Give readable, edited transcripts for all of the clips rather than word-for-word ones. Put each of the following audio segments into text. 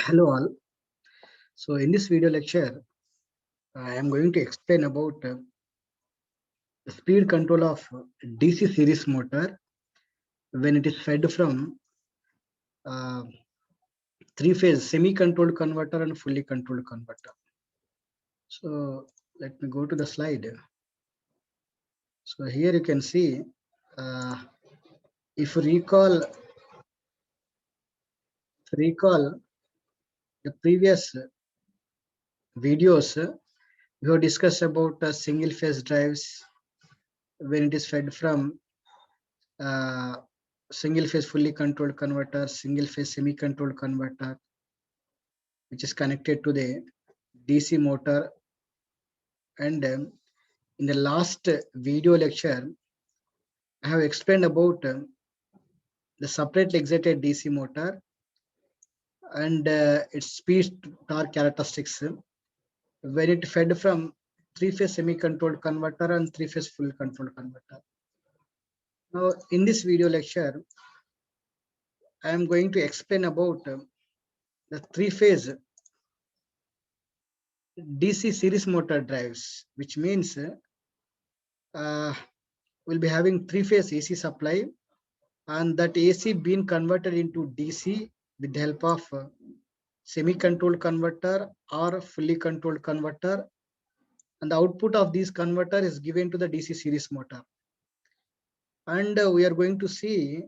Hello all. So in this video lecture, I am going to explain about the speed control of DC series motor when it is fed from uh, three-phase semi-controlled converter and fully controlled converter. So let me go to the slide. So here you can see, if you recall the previous videos, we have discussed about single-phase drives when it is fed from uh, single phase fully controlled converter, single phase semi controlled converter, which is connected to the DC motor. And in the last video lecture, I have explained about the separately excited DC motor and its speed torque characteristics when it fed from three-phase semi-controlled converter and three-phase full controlled converter. Now, in this video lecture, I am going to explain about the three-phase DC series motor drives, which means we'll be having three-phase AC supply, and that AC being converted into DC with the help of semi-controlled converter or fully controlled converter, and the output of this converter is given to the DC series motor. And we are going to see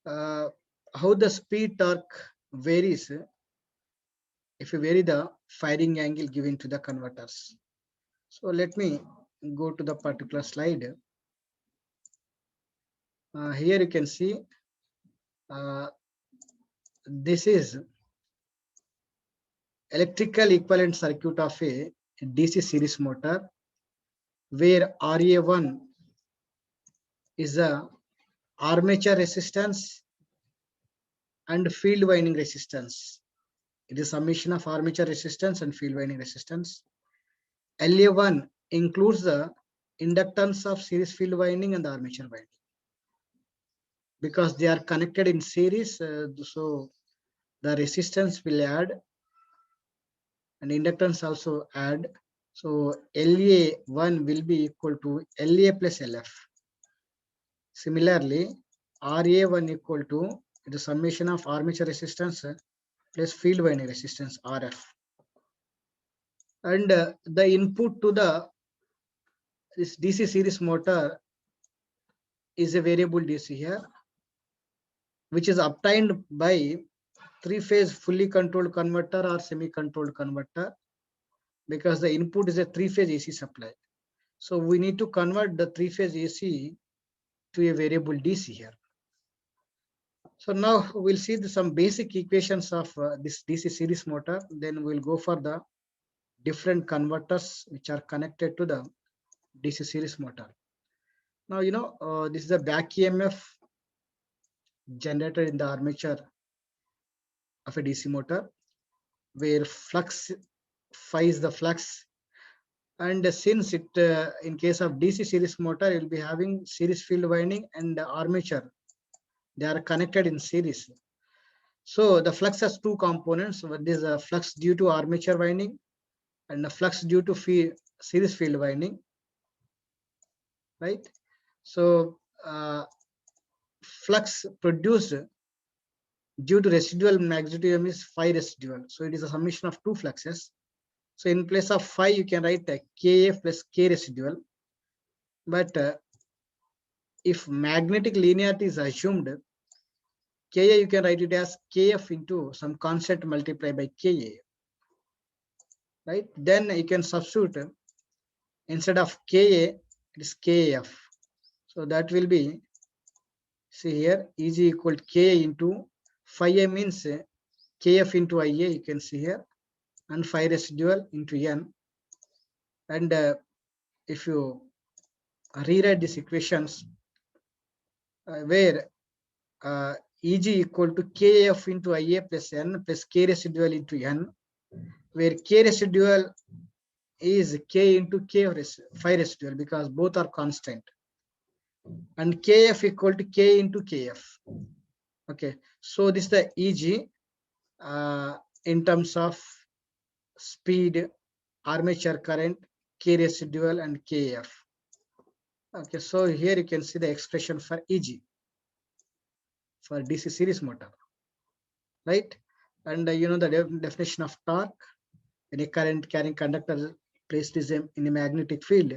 how the speed torque varies if you vary the firing angle given to the converters. So let me go to the particular slide. Here you can see this is electrical equivalent circuit of a DC series motor, where RA1 is a armature resistance and field winding resistance. It is summation of armature resistance and field winding resistance. LA1 includes the inductance of series field winding and the armature winding. Because they are connected in series, so the resistance will add and inductance also add. So LA1 will be equal to LA plus LF. Similarly, RA1 equal to the summation of armature resistance plus field winding resistance RF. And the input to this DC series motor is a variable DC here, which is obtained by three-phase fully controlled converter or semi-controlled converter, because the input is a three-phase AC supply. So we need to convert the three-phase AC to a variable DC here. So now we'll see some basic equations of this DC series motor. Then we'll go for the different converters which are connected to the DC series motor. Now, this is the back EMF generated in the armature of a DC motor, where flux phi is the flux. And since it, in case of DC series motor, it will be having series field winding and the armature. They are connected in series. So the flux has two components. One is a flux due to armature winding and the flux due to series field winding, right? So flux produced due to residual magnitude is phi residual. So it is a summation of two fluxes. So in place of phi, you can write KF plus K residual. But if magnetic linearity is assumed, Ka you can write it as Kf into some constant multiplied by Ka, right? Then you can substitute instead of Ka, it is Kf. So that will be, see here, Eg equal to Ka into phi a means Kf into Ia, you can see here, and phi residual into N. And if you rewrite these equations, where Eg equal to Kf into Ia plus N plus K residual into N, where K residual is K into K phi residual, because both are constant, and Kf equal to K into Kf. Okay, so this is the Eg. in terms of speed, armature current, K residual, and Kf. Okay, so here you can see the expression for Eg for DC series motor, right? And you know the definition of torque. When a current carrying conductor placed in a magnetic field,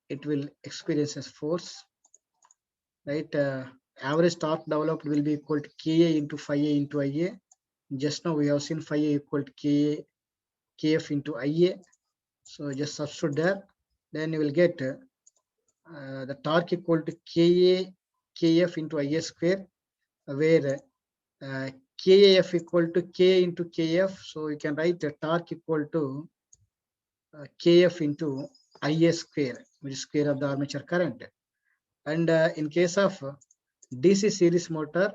it will experience as force, right? Average torque developed will be equal to Ka into phi A into Ia. Just now we have seen phi A equal to Ka, Kf into Ia. So just substitute there. Then you will get the torque equal to Ka, Kf into Ia square, where Kaf equal to K into Kf. So you can write the torque equal to Kf into Ia square, which is square of the armature current. And in case of DC series motor,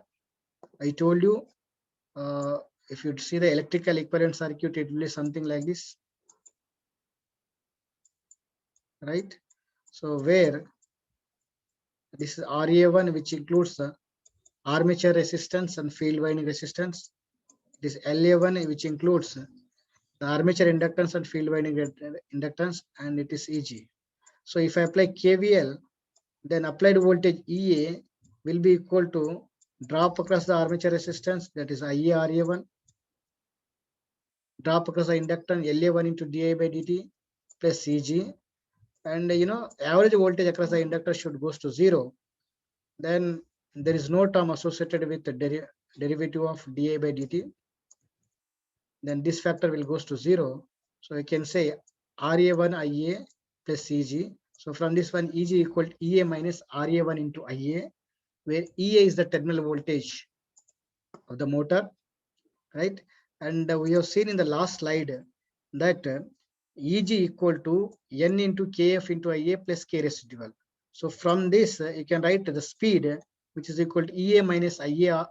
I told you, if you see the electrical equivalent circuit, it will be something like this, right? So where this is RA1, which includes the armature resistance and field winding resistance. This LA1, which includes the armature inductance and field winding inductance, and it is Eg. So if I apply KVL, then applied voltage EA will be equal to drop across the armature resistance, that is IA RA1, drop across the inductance LA1 into di by dt plus Eg. And you know, average voltage across the inductor should goes to 0. Then there is no term associated with the derivative of di by dt. Then this factor will goes to 0. So you can say RA1 IA plus Eg. So from this one, Eg equal to EA minus RA1 into IA, where EA is the terminal voltage of the motor, right? And we have seen in the last slide that Eg equal to N into Kf into Ia plus K residual. So from this, you can write the speed, which is equal to EA minus Ia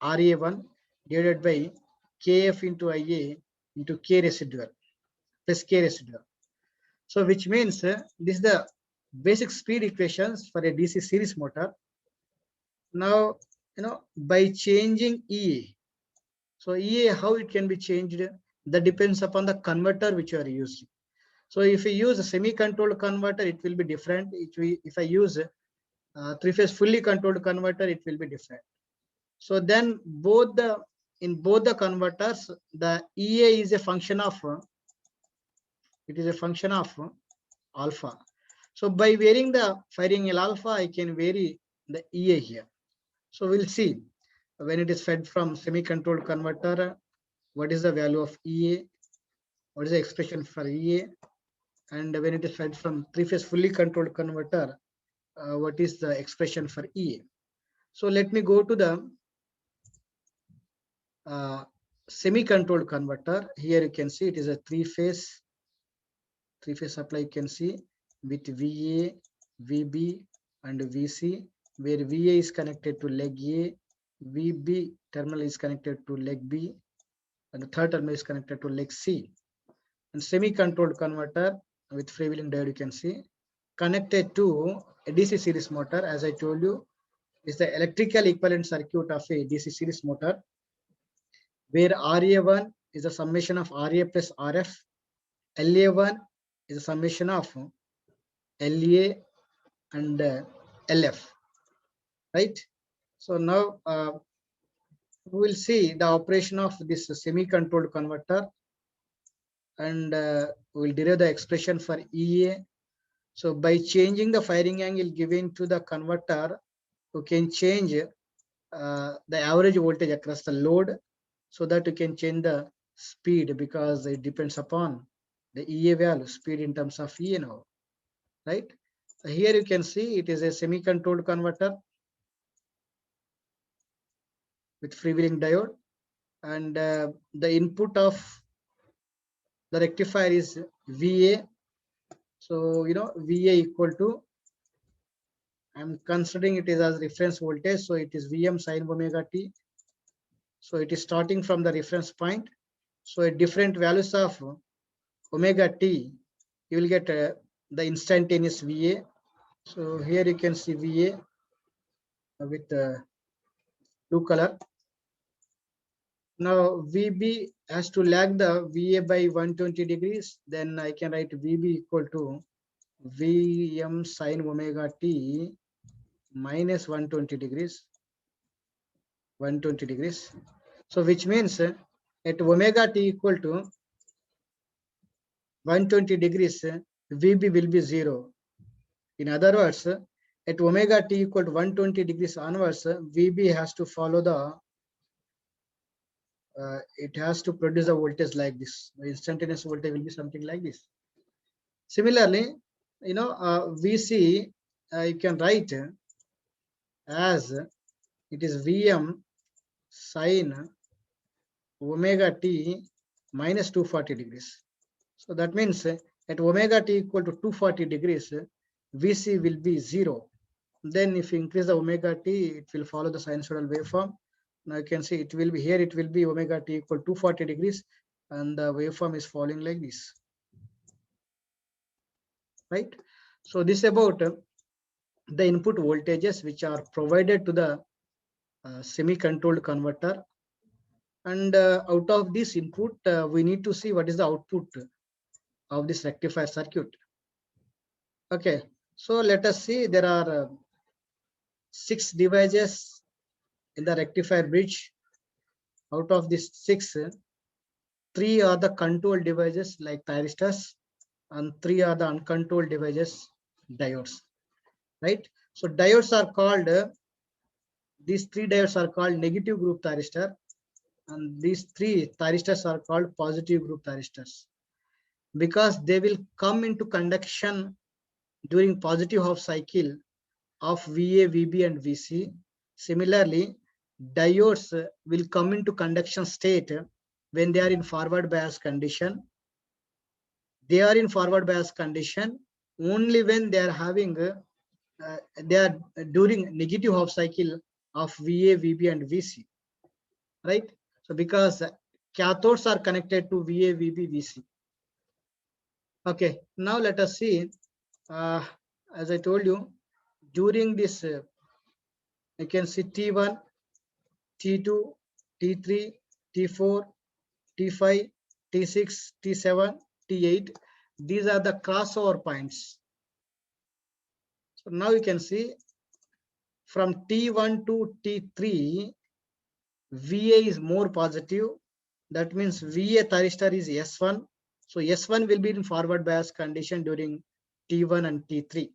RA1 divided by Kf into Ia into K residual plus K residual. So which means this is the basic speed equations for a DC series motor. Now, you know, by changing EA, so EA, how it can be changed, that depends upon the converter which you are using. So if you use a semi-controlled converter, it will be different. If I use a three-phase fully controlled converter, it will be different. So then in both the converters, the EA is a function of, alpha. So by varying the firing angle alpha, I can vary the EA here. So we'll see when it is fed from semi-controlled converter, what is the value of EA, what is the expression for EA, and when it is fed from three-phase fully controlled converter, what is the expression for EA. So let me go to the semi-controlled converter. Here you can see it is a three-phase supply. You can see with VA, VB, and VC, where VA is connected to leg A, VB terminal is connected to leg B, and the third terminal is connected to leg C. And semi-controlled converter with freewheeling diode, you can see, connected to a DC series motor. As I told you, is the electrical equivalent circuit of a DC series motor, where RA1 is a summation of RA plus RF, LA1 is a summation of LA and LF, right? So now we will see the operation of this semi-controlled converter, and we will derive the expression for EA. So by changing the firing angle given to the converter, you can change the average voltage across the load, so that you can change the speed, because it depends upon the EA value, speed in terms of EA now, right? So here you can see it is a semi-controlled converter with freewheeling diode, and the input of the rectifier is VA. So you know, VA equal to, I'm considering it is as reference voltage, so it is Vm sin omega t. So it is starting from the reference point. So at different values of omega t, you will get the instantaneous VA. So here you can see VA with blue color. Now VB has to lag the VA by 120 degrees. Then I can write VB equal to Vm sine omega t minus 120 degrees. 120 degrees. So which means at omega t equal to 120 degrees, VB will be 0. In other words, at omega t equal to 120 degrees onwards, VB has to follow the, it has to produce a voltage like this. The instantaneous voltage will be something like this. Similarly, VC, you can write as it is Vm sine omega t minus 240 degrees. So that means at omega t equal to 240 degrees, VC will be 0. Then if you increase the omega t, it will follow the sinusoidal waveform. Now you can see it will be here, it will be omega t equal to 240 degrees and the waveform is falling like this. Right? So this is about the input voltages which are provided to the semi-controlled converter. And out of this input, we need to see what is the output of this rectifier circuit. Okay, so let us see there are 6 devices in the rectifier bridge. Out of these 6, 3 are the control devices like thyristors and 3 are the uncontrolled devices, diodes. Right? So diodes are called, these 3 diodes are called negative group thyristor and these 3 thyristors are called positive group thyristors because they will come into conduction during positive half cycle of VA, VB and VC. Similarly, diodes will come into conduction state when they are in forward bias condition. They are in forward bias condition only when they are having, they are during negative half cycle of VA, VB and VC. Right? So because cathodes are connected to VA, VB, VC. Okay, now let us see, as I told you, during this, you can see T1, T2, T3, T4, T5, T6, T7, T8. These are the crossover points. So now you can see from T1 to T3, VA is more positive. That means VA thyristor is S1. So S1 will be in forward bias condition during T1 and T3.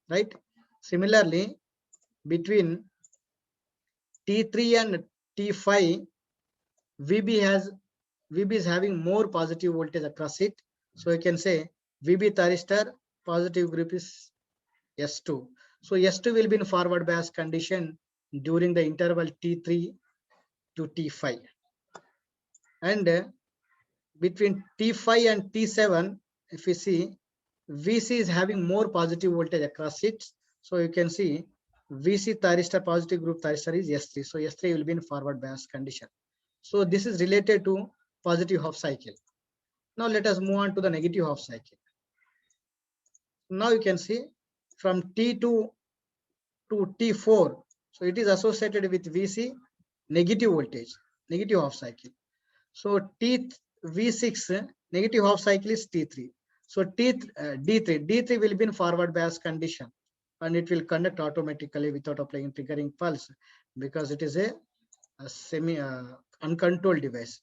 Right? Similarly, between T3 and T5, VB is having more positive voltage across it. So you can say VB thyristor positive group is S2. So S2 will be in forward bias condition during the interval T3 to T5. And between T5 and T7, if you see, VC is having more positive voltage across it. So you can see VC thyristor positive group thyristor is S3. So S3 will be in forward bias condition. So this is related to positive half cycle. Now let us move on to the negative half cycle. Now you can see from T2 to T4. So it is associated with VC negative voltage, negative half cycle. So V6 negative half cycle is T3. So D3 will be in forward bias condition and it will conduct automatically without applying triggering pulse because it is a semi uncontrolled device.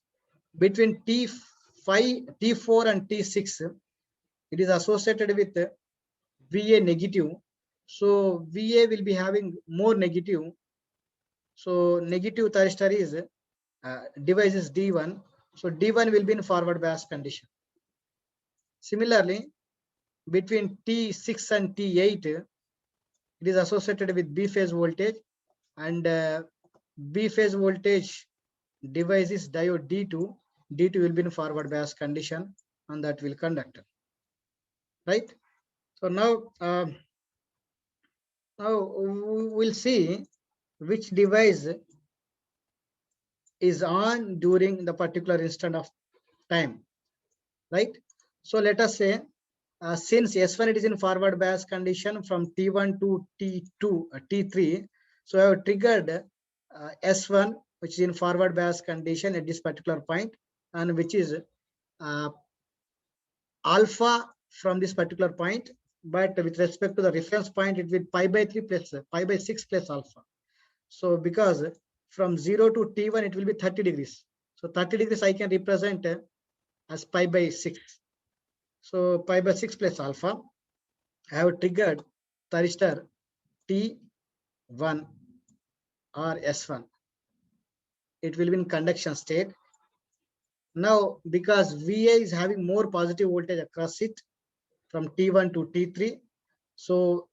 Between T4 and T6, it is associated with VA negative. So VA will be having more negative. So negative thyristor is device is D1. So D1 will be in forward bias condition. Similarly, between T6 and T8, it is associated with B phase voltage and B phase voltage device is diode D2. D2 will be in forward bias condition and that will conduct. Right? So now, we'll see which device is on during the particular instant of time. Right? So let us say, since S1 it is in forward bias condition from T1 to T2, T3. So I have triggered S1 which is in forward bias condition at this particular point, and which is alpha from this particular point, but with respect to the reference point, it will be pi by 3 plus pi by 6 plus alpha. So because from 0 to T1, it will be 30 degrees. So 30 degrees I can represent as pi by 6. So pi by 6 plus alpha. I have triggered thyristor T1 or S1. It will be in conduction state. Now, because VA is having more positive voltage across it from T1 to T3, so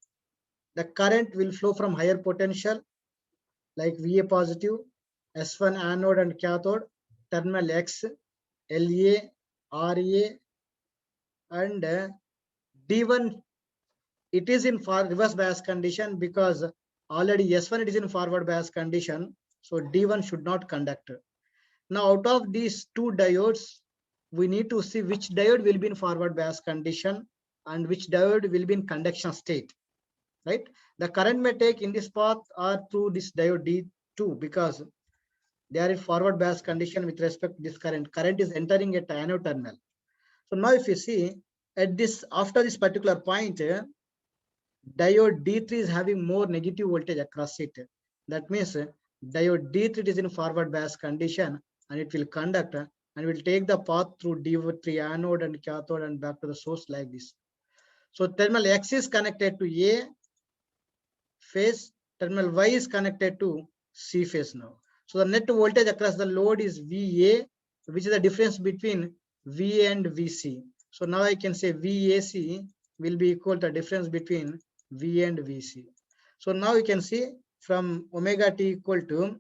the current will flow from higher potential like VA positive, S1 anode and cathode, terminal X, LA, RA, and D1. It is in reverse bias condition because already S1 it is in forward bias condition, so D1 should not conduct. Now, out of these two diodes, we need to see which diode will be in forward bias condition and which diode will be in conduction state, right? The current may take in this path or through this diode D2 because they are in forward bias condition with respect to this current. Current is entering at anode terminal. So now if you see at this, after this particular point, diode D3 is having more negative voltage across it. That means diode D3 is in forward bias condition and it will conduct and will take the path through D3 anode and cathode and back to the source like this. So terminal X is connected to A phase, terminal Y is connected to C phase now. So the net voltage across the load is VA, which is the difference between VA and VC. So now I can say VAC will be equal to the difference between VA and VC. So now you can see from omega t equal to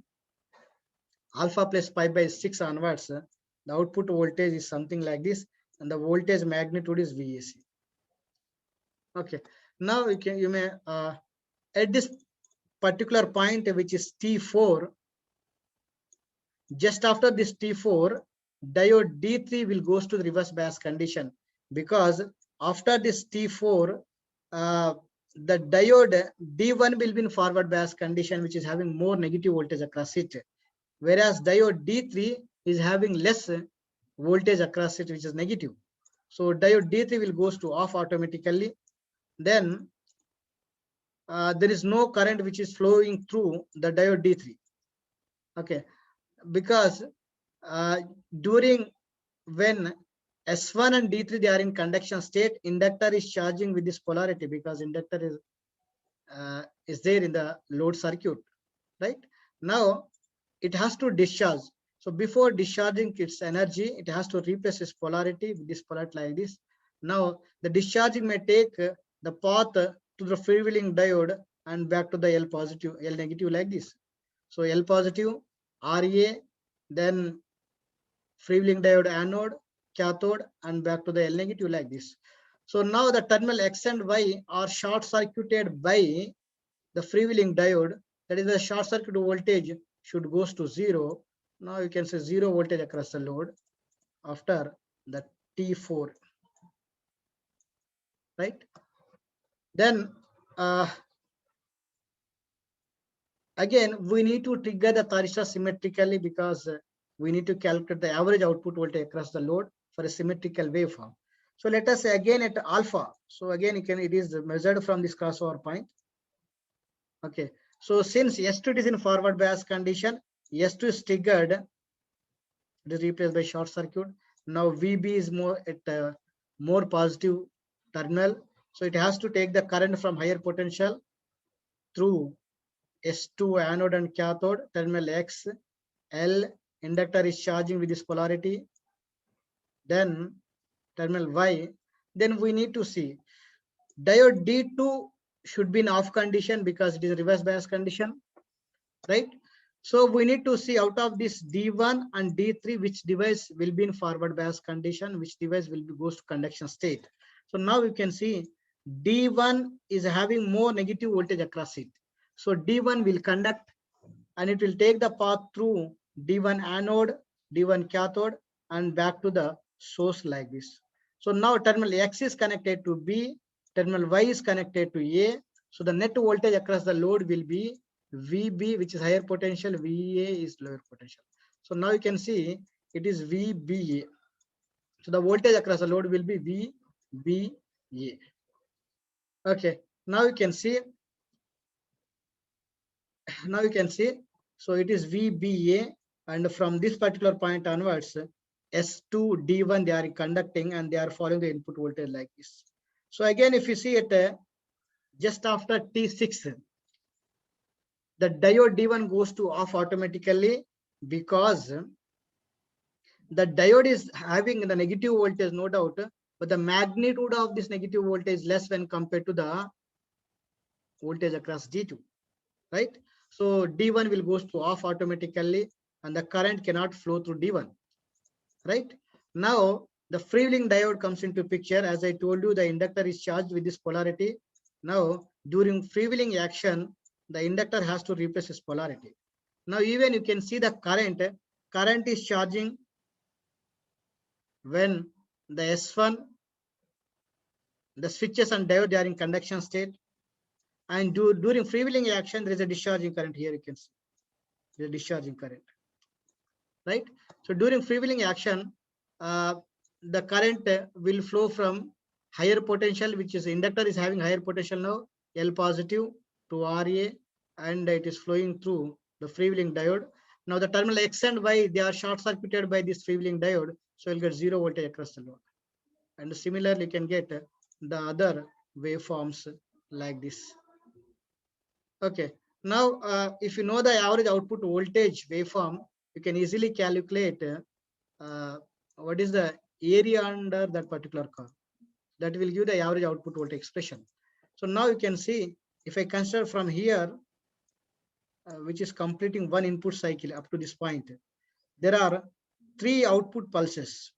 alpha plus pi by 6 onwards, the output voltage is something like this, and the voltage magnitude is VAC. Okay, now you may at this particular point, which is T4, just after this T4, diode D3 will goes to the reverse bias condition because after this T4, the diode D1 will be in forward bias condition, which is having more negative voltage across it, whereas diode D3 is having less voltage across it, which is negative. So diode D3 will goes to off automatically. Then there is no current which is flowing through the diode D3. Okay, because during when S1 and D3 they are in conduction state, inductor is charging with this polarity because inductor is there in the load circuit, right? Now it has to discharge. So before discharging its energy, it has to replace its polarity with this polarity like this. Now the discharging may take the path to the freewheeling diode and back to the L positive, L negative like this. So L positive, RA, then freewheeling diode anode, cathode, and back to the L negative like this. So now the terminal X and Y are short circuited by the freewheeling diode. That is the short circuit voltage should goes to 0. Now you can say 0 voltage across the load after the T4, right? Then again, we need to trigger the thyristor symmetrically because we need to calculate the average output voltage across the load for a symmetrical waveform. So let us say again at alpha. So again, it is measured from this crossover point. Okay. So since S2 is in forward bias condition, S2 is triggered. It is replaced by short circuit. Now VB is more at a more positive terminal. So it has to take the current from higher potential through S2 anode and cathode, terminal X, L, inductor is charging with this polarity, then terminal Y. Then we need to see diode D2 should be in off condition because it is a reverse bias condition, right? So we need to see out of this D1 and D3, which device will be in forward bias condition, which device will be goes to conduction state. So now you can see D1 is having more negative voltage across it. So D1 will conduct and it will take the path through D1 anode, D1 cathode, and back to the source like this. So now terminal X is connected to B, terminal Y is connected to A. So the net voltage across the load will be VB, which is higher potential, VA is lower potential. So now you can see it is VBA. So the voltage across the load will be VBA. Okay, now you can see, so it is VBA, and from this particular point onwards, S2, D1, they are conducting and they are following the input voltage like this. So again, if you see it, just after T6, the diode D1 goes to off automatically, because the diode is having the negative voltage, no doubt, but the magnitude of this negative voltage is less when compared to the voltage across D2, right? So D1 will goes to off automatically and the current cannot flow through D1, right? Now the freewheeling diode comes into picture. As I told you, the inductor is charged with this polarity. Now during freewheeling action, the inductor has to replace its polarity. Now even you can see the current is charging when the S1, the switches and diode are in conduction state, and during freewheeling action there is a discharging current. Here you can see the discharging current, right? So during freewheeling action, the current will flow from higher potential, which is inductor is having higher potential now, L positive, to RA, and it is flowing through the freewheeling diode. Now the terminal X and Y, they are short circuited by this freewheeling diode, so you'll get 0 voltage across the load. And similarly, you can get the other waveforms like this. Okay, now if you know the average output voltage waveform, you can easily calculate what is the area under that particular curve. That will give the average output voltage expression. So now you can see, if I consider from here, which is completing one input cycle up to this point, there are 3 output pulses,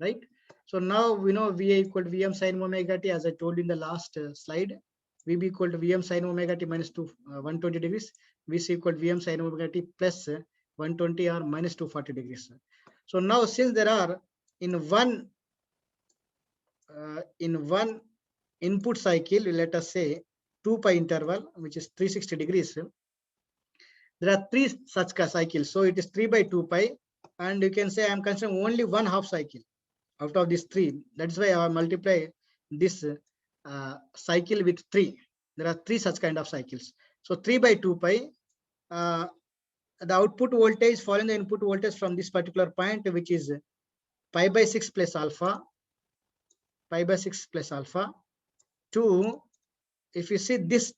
right? So now we know VA equal to VM sin omega t, as I told in the last slide. VB equal to VM sin omega t minus 120 degrees. VC equal to VM sin omega t plus 120 or minus 240 degrees. So now since there are in one input cycle, let us say 2 pi interval, which is 360 degrees, there are 3 such cycles. So it is 3 by 2 pi, and you can say I am considering only one half cycle out of these 3. That's why I multiply this cycle with 3. There are 3 such kind of cycles. So 3 by 2 pi, the output voltage following the input voltage from this particular point, which is pi by 6 plus alpha, pi by 6 plus alpha, to, if you see this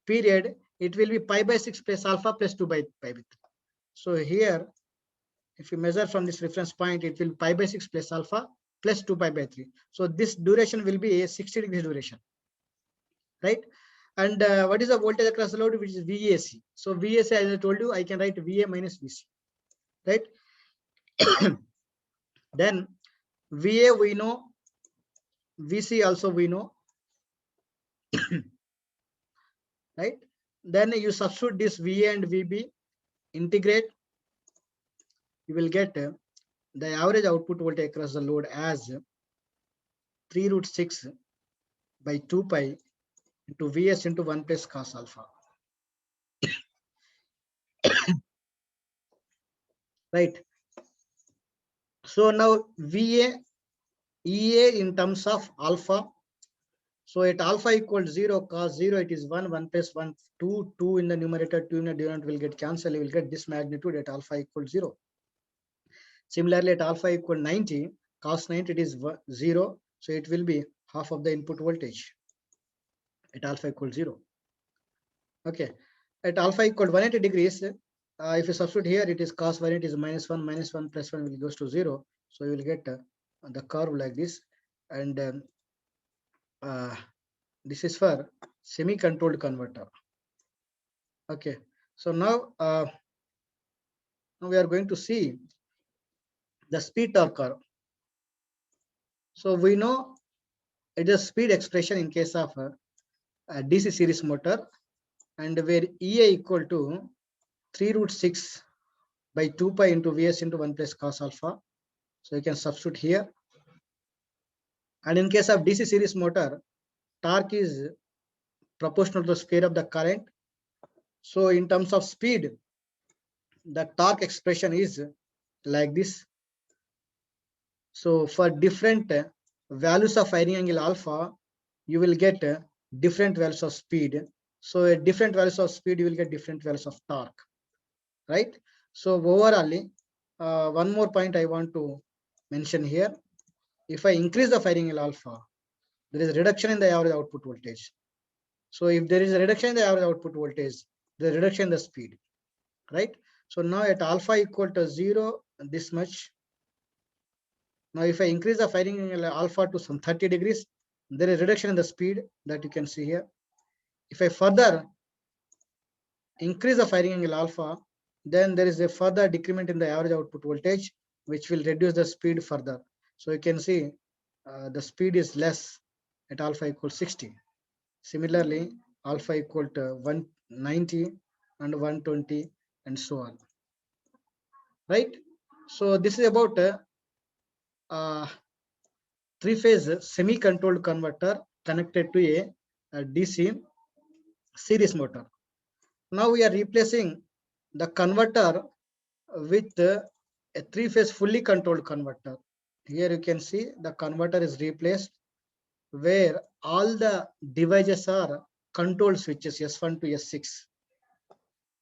period, it will be pi by 6 plus alpha plus 2 by pi by 3. So here, if you measure from this reference point, it will be pi by 6 plus alpha plus 2 pi by 3. So this duration will be a 60 degrees duration, right? And what is the voltage across the load, which is VAC? So VAC, as I told you, I can write VA minus VC, right? Then VA we know, VC also we know, right? Then you substitute this VA and VB, integrate, you will get the average output voltage across the load as 3 root 6 by 2 pi into Vs into 1 plus cos alpha. Right. So now VA, EA in terms of alpha. So at alpha equals 0, cos 0, it is 1, 1 plus 1, 2, 2 in the numerator, 2 in the denominator will get cancelled. You will get this magnitude at alpha equals 0. Similarly, at alpha equal 90, cos 90, it is 0. So it will be half of the input voltage at alpha equals 0. Okay. At alpha equal 180 degrees, if you substitute here, it is cos 180 is minus 1 plus 1 will goes to 0. So you will get the curve like this. And this is for semi-controlled converter. Okay. So now, now we are going to see the speed torque curve. So we know it is speed expression in case of a DC series motor, and where EA equal to 3 root 6 by 2 pi into Vs into 1 plus cos alpha. So you can substitute here. And in case of DC series motor, torque is proportional to the square of the current. So in terms of speed, the torque expression is like this. So for different values of firing angle alpha, you will get different values of speed. So at different values of speed, you will get different values of torque, right? So overall, one more point I want to mention here. If I increase the firing angle alpha, there is a reduction in the average output voltage. So if there is a reduction in the average output voltage, there is a reduction in the speed, right? So now at alpha equal to 0, this much. Now if I increase the firing angle alpha to some 30 degrees, there is a reduction in the speed that you can see here. If I further increase the firing angle alpha, then there is a further decrement in the average output voltage, which will reduce the speed further. So you can see the speed is less at alpha equals 60. Similarly, alpha equal to 190 and 120 and so on, right? So this is about three-phase semi-controlled converter connected to a DC series motor. Now we are replacing the converter with a three-phase fully controlled converter. Here you can see the converter is replaced where all the devices are control switches S1 to S6.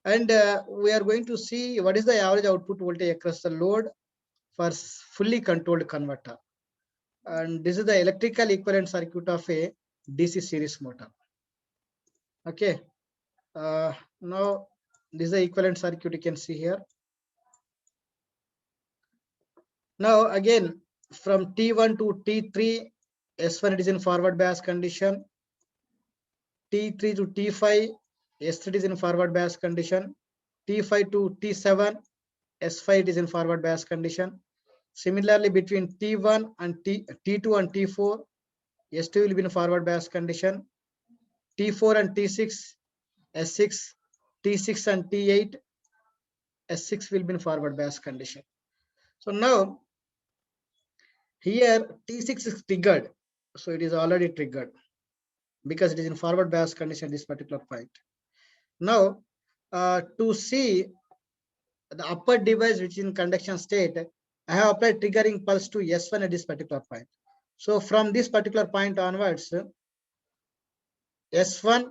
And we are going to see what is the average output voltage across the load for fully controlled converter. And this is the electrical equivalent circuit of a DC series motor. Okay. Now this is the equivalent circuit you can see here. Now again, from T1 to T3, S1 it is in forward bias condition. T3 to T5, S3 is in forward bias condition. T5 to T7, S5 it is in forward bias condition. Similarly, between T1 and T2 and T4, S2 will be in forward bias condition. T4 and T6, S6, T6 and T8, S6 will be in forward bias condition. So now here T6 is triggered. So it is already triggered because it is in forward bias condition at this particular point. Now to see the upper device which is in conduction state, I have applied triggering pulse to S1 at this particular point. So from this particular point onwards, S1,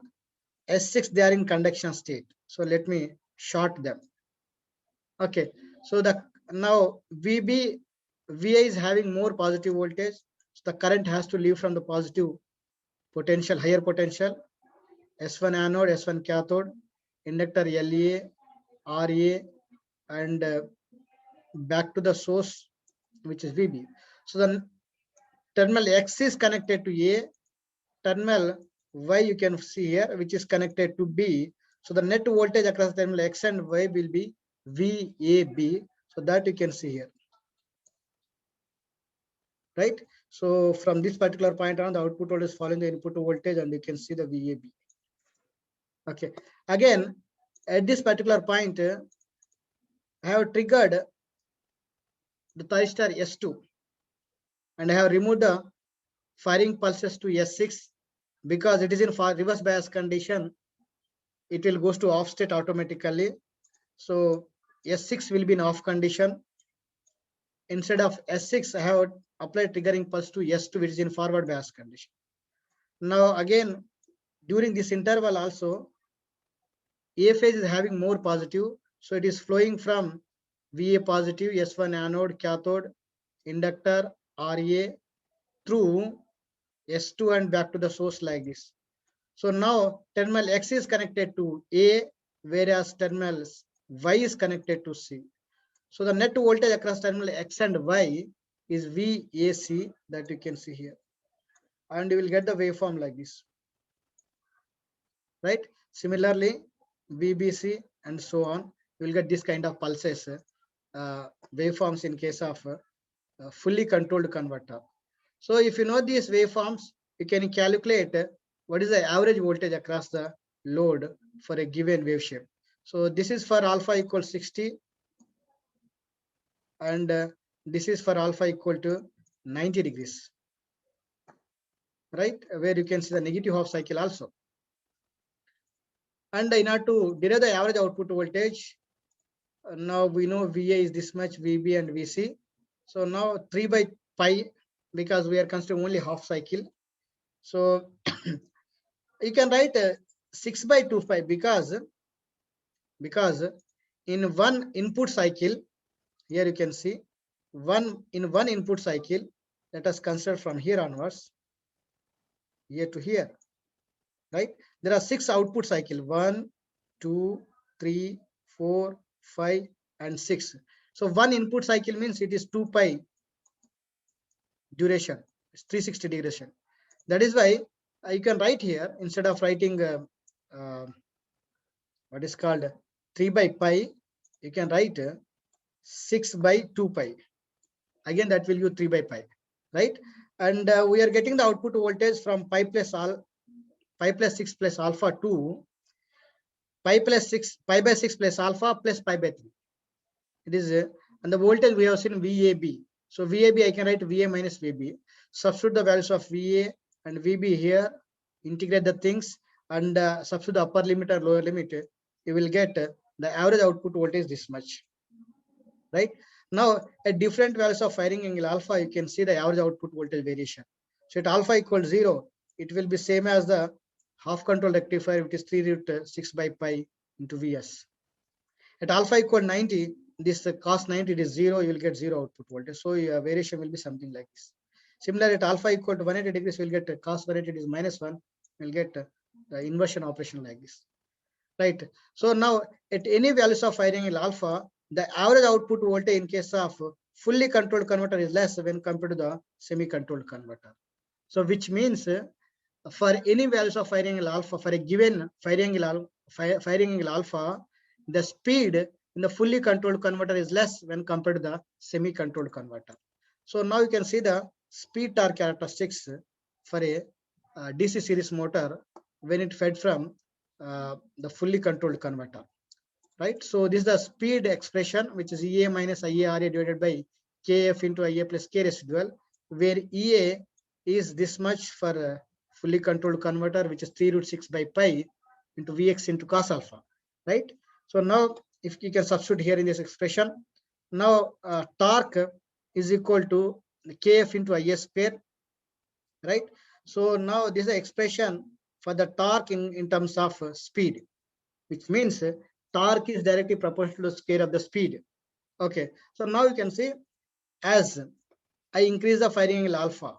S6, they are in conduction state. So let me short them. Okay. So now VB, VA is having more positive voltage. So the current has to leave from the positive potential, higher potential. S1 anode, S1 cathode, inductor LA, RA, and back to the source, which is VB. So the terminal X is connected to A, terminal Y you can see here, which is connected to B. So the net voltage across terminal X and Y will be VAB. So that you can see here, right? So from this particular point on, the output voltage is following the input voltage, and you can see the VAB. Okay. Again, at this particular point, I have triggered the thyristor S2, and I have removed the firing pulses to S6 because it is in reverse bias condition. It will goes to off state automatically. So S6 will be in off condition. Instead of S6, I have applied triggering pulse to S2, which is in forward bias condition. Now again, during this interval also, A phase is having more positive. So it is flowing from VA positive, S1 anode, cathode, inductor, RA through S2 and back to the source like this. So now terminal X is connected to A, whereas terminal Y is connected to C. So the net voltage across terminal X and Y is VAC, that you can see here. And you will get the waveform like this, right? Similarly, VBC and so on, you will get this kind of pulses, waveforms in case of fully controlled converter. So if you know these waveforms, you can calculate what is the average voltage across the load for a given wave shape. So this is for alpha equals 60, and this is for alpha equal to 90 degrees, right? Where you can see the negative half cycle also. And in order to derive the average output voltage, now we know VA is this much, VB and VC. So now 3 by pi, because we are considering only half cycle. So you can write 6 by 2 pi because in one input cycle, here you can see in one input cycle, let us consider from here onwards, here to here, right? There are 6 output cycle, 1, 2, 3, 4, 5, and 6. So one input cycle means it is 2 pi duration, it's 360 duration. That is why you can write here, instead of writing what is called 3 by pi, you can write 6 by 2 pi. Again, that will give 3 by pi, right? And we are getting the output voltage from pi plus 6 plus alpha to pi by 6 plus alpha plus pi by 3. It is and the voltage we have seen VAB. So VAB, I can write VA minus VB. Substitute the values of VA and VB here, integrate the things, and substitute the upper limit or lower limit. You will get the average output voltage this much, right? Now, at different values of firing angle alpha, you can see the average output voltage variation. So at alpha equals 0, it will be same as the half control rectifier, which is 3 root 6 by pi into Vs. At alpha equal 90, this cos 90 it is 0, you will get 0 output voltage. So your variation will be something like this. Similarly, at alpha equal to 180 degrees, you will get cos 180 is minus 1, you will get the inversion operation like this, right? So now at any values of firing angle alpha, the average output voltage in case of fully controlled converter is less when compared to the semi-controlled converter. So which means for any values of firing angle alpha, for a given firing angle alpha, the speed in the fully controlled converter is less when compared to the semi-controlled converter. So now you can see the speed torque characteristics for a DC series motor when it fed from the fully controlled converter, right? So this is the speed expression, which is EA minus IARA divided by KF into IA plus K residual, where EA is this much for fully controlled converter, which is 3 root 6 by pi into Vx into cos alpha, right? So now if you can substitute here in this expression, now torque is equal to Kf into Ia square, right? So now this is the expression for the torque in terms of speed, which means torque is directly proportional to the square of the speed. Okay, so now you can see as I increase the firing angle alpha,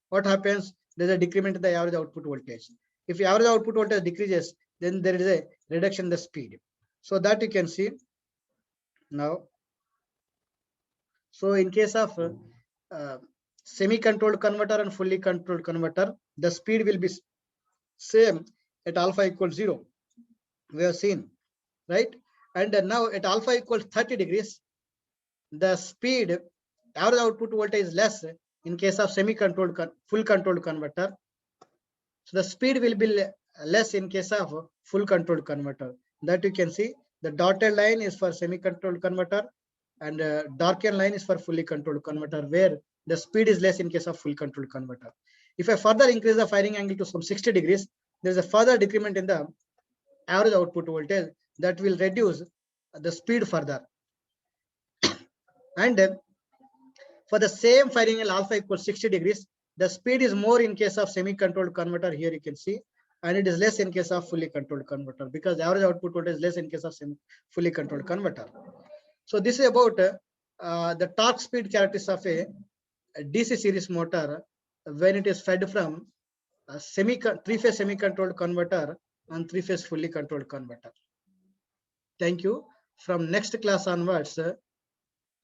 what happens? There's a decrement in the average output voltage. If the average output voltage decreases, then there is a reduction in the speed. So that you can see now. So in case of semi-controlled converter and fully controlled converter, the speed will be same at alpha equals 0. We have seen, right? And now at alpha equals 30 degrees, the speed, average output voltage is less in case of semi-controlled, full controlled converter. So the speed will be less in case of full controlled converter. That you can see the dotted line is for semi-controlled converter and darkened line is for fully controlled converter, where the speed is less in case of full controlled converter. If I further increase the firing angle to some 60 degrees, there is a further decrement in the average output voltage that will reduce the speed further. And for the same firing angle alpha equals 60 degrees, the speed is more in case of semi-controlled converter, here you can see, and it is less in case of fully controlled converter, because the average output voltage is less in case of fully controlled converter. So this is about the torque speed characteristics of a DC series motor when it is fed from a three-phase semi-controlled converter and three-phase fully controlled converter. Thank you. From next class onwards, we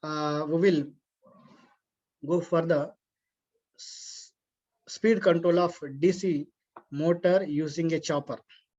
will go for the speed control of DC motor using a chopper.